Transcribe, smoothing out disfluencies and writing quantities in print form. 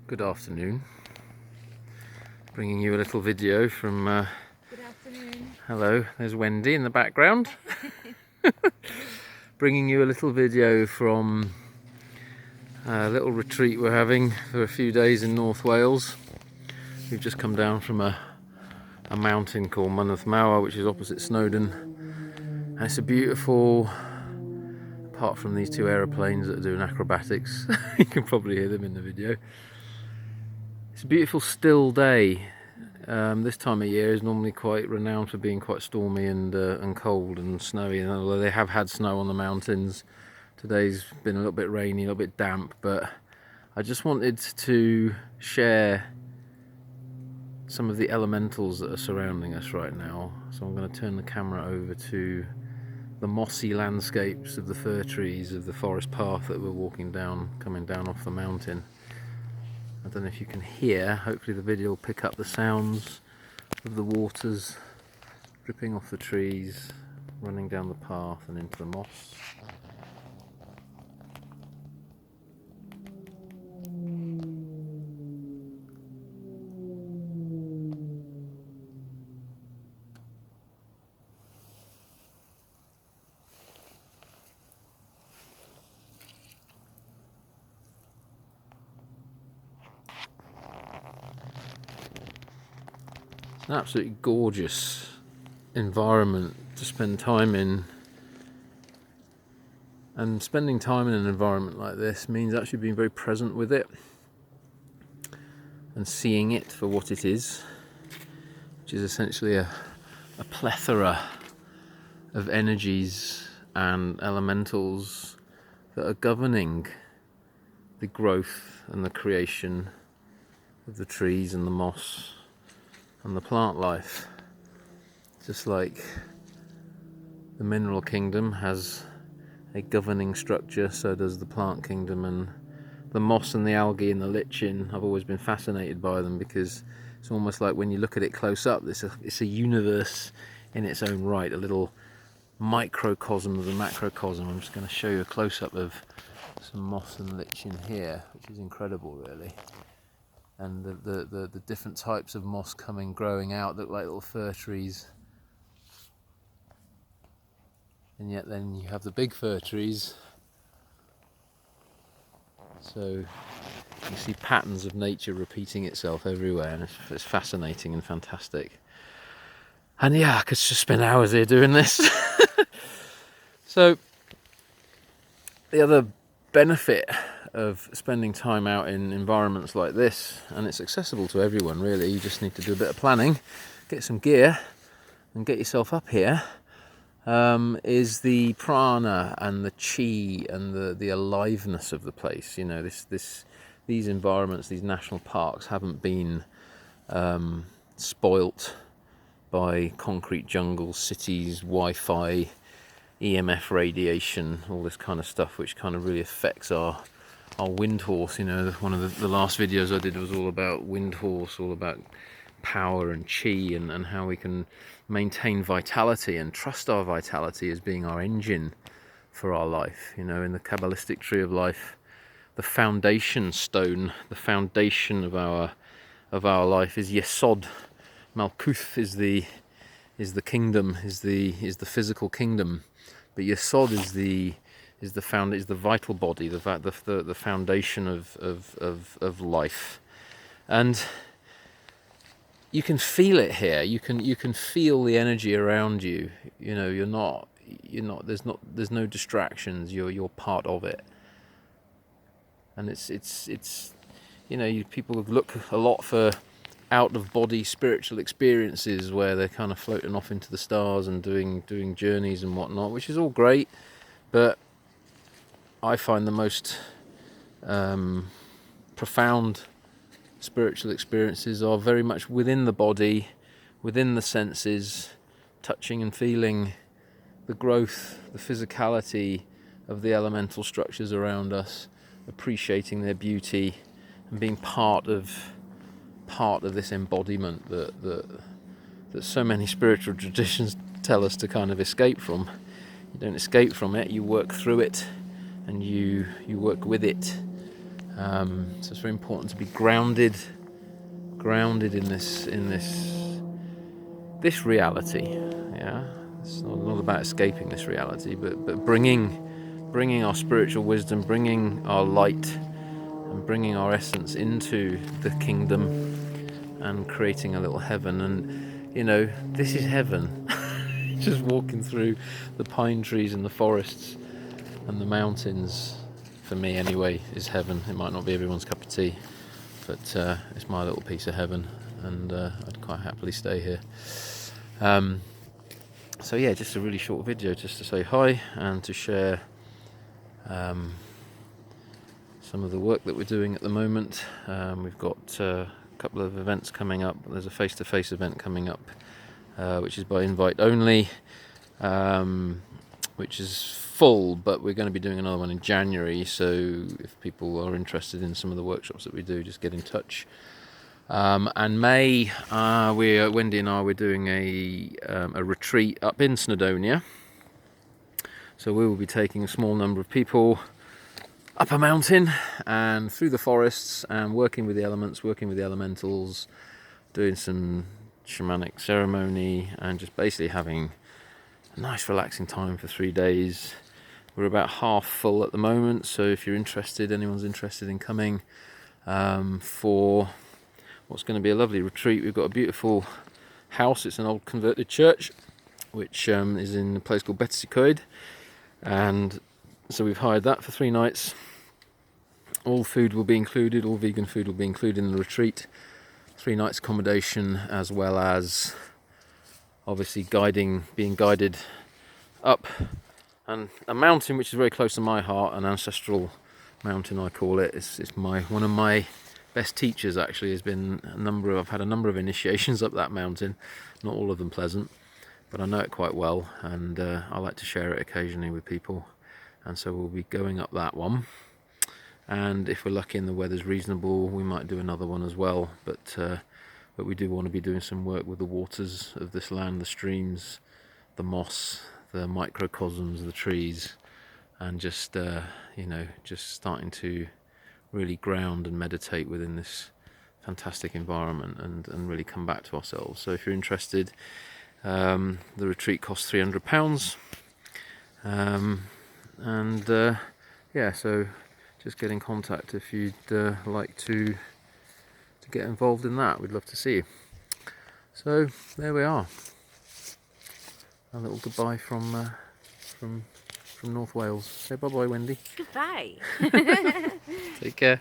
Good afternoon. Bringing you a little video from... Good afternoon. Hello, there's Wendy in the background. Bringing you a little video from a little retreat we're having for a few days in North Wales. We've just come down from a mountain called Mynydda Mawr, which is opposite Snowdon. And it's a beautiful... Apart from these two aeroplanes that are doing acrobatics, you can probably hear them in the video. It's a beautiful still day. This time of year is normally quite renowned for being quite stormy and cold and snowy, and although they have had snow on the mountains, today's been a little bit rainy, a little bit damp, but I just wanted to share some of the elementals that are surrounding us right now. So I'm going to turn the camera over to the mossy landscapes of the fir trees of the forest path that we're walking down, coming down off the mountain. I don't know if you can hear, hopefully the video will pick up the sounds of the waters dripping off the trees, running down the path and into the moss. An absolutely gorgeous environment to spend time in, and spending time in an environment like this means actually being very present with it and seeing it for what it is, which is essentially a plethora of energies and elementals that are governing the growth and the creation of the trees and the moss and the plant life. Just like the mineral kingdom has a governing structure, so does the plant kingdom, and the moss and the algae and the lichen, I've always been fascinated by them because it's almost like when you look at it close up, it's a universe in its own right, a little microcosm of the macrocosm. I'm just going to show you a close-up of some moss and lichen here, which is incredible really. And the different types of moss growing out look like little fir trees. And yet then you have the big fir trees. So you see patterns of nature repeating itself everywhere, and it's fascinating and fantastic. And yeah, I could just spend hours here doing this. So the other benefit of spending time out in environments like this, and it's accessible to everyone really, you just need to do a bit of planning, get some gear and get yourself up here, is the prana and the chi and the aliveness of the place. You know, these environments, these national parks haven't been spoilt by concrete jungles, cities, Wi-Fi, EMF radiation, all this kind of stuff which kind of really affects our wind horse. You know, one of the last videos I did was all about wind horse, all about power and chi, and how we can maintain vitality and trust our vitality as being our engine for our life. You know, in the Kabbalistic tree of life, the foundation stone, the foundation of our life is Yesod. Malkuth is the kingdom, is the physical kingdom, but Yesod is the vital body, the foundation of life. And you can feel it here. You can feel the energy around you. You know, there's no distractions. You're part of it. And it's you know, people look a lot for out of body spiritual experiences where they're kind of floating off into the stars and doing journeys and whatnot, which is all great, but I find the most profound spiritual experiences are very much within the body, within the senses, touching and feeling the growth, the physicality of the elemental structures around us, appreciating their beauty and being part of this embodiment that so many spiritual traditions tell us to kind of escape from. You don't escape from it, you work through it and you work with it. So it's very important to be grounded in this reality. Yeah, it's not about escaping this reality, but bringing our spiritual wisdom, bringing our light, and bringing our essence into the kingdom, and creating a little heaven. And this is heaven. Just walking through the pine trees and the forests and the mountains, for me anyway, is heaven. It might not be everyone's cup of tea, but it's my little piece of heaven, and I'd quite happily stay here. So yeah, just a really short video just to say hi and to share some of the work that we're doing at the moment. We've got a couple of events coming up. There's a face-to-face event coming up, which is by invite only, which is full, but we're going to be doing another one in January. So if people are interested in some of the workshops that we do, just get in touch. And May, Wendy and I, we're doing a retreat up in Snowdonia. So we will be taking a small number of people up a mountain and through the forests and working with the elements, working with the elementals, doing some shamanic ceremony, and just basically having a nice relaxing time for 3 days. We're about half full at the moment, so if you're interested, anyone's interested in coming for what's going to be a lovely retreat. We've got a beautiful house. It's an old converted church, which is in a place called Betsycoed, and so we've hired that for 3 nights. All food will be included, all vegan food will be included in the retreat. 3 nights accommodation, as well as obviously being guided up and a mountain which is very close to my heart, an ancestral mountain I call it. It's one of my best teachers actually. I've had a number of initiations up that mountain, not all of them pleasant, but I know it quite well, and I like to share it occasionally with people, and so we'll be going up that one. And if we're lucky and the weather's reasonable, we might do another one as well, but we do want to be doing some work with the waters of this land, the streams, the moss, the microcosms, the trees, and just starting to really ground and meditate within this fantastic environment, and really come back to ourselves. So if you're interested, the retreat costs £300, so just get in contact if you'd like to get involved in that. We'd love to see you. So there we are, a little goodbye from North Wales. Say bye bye, Wendy. Goodbye. Take care.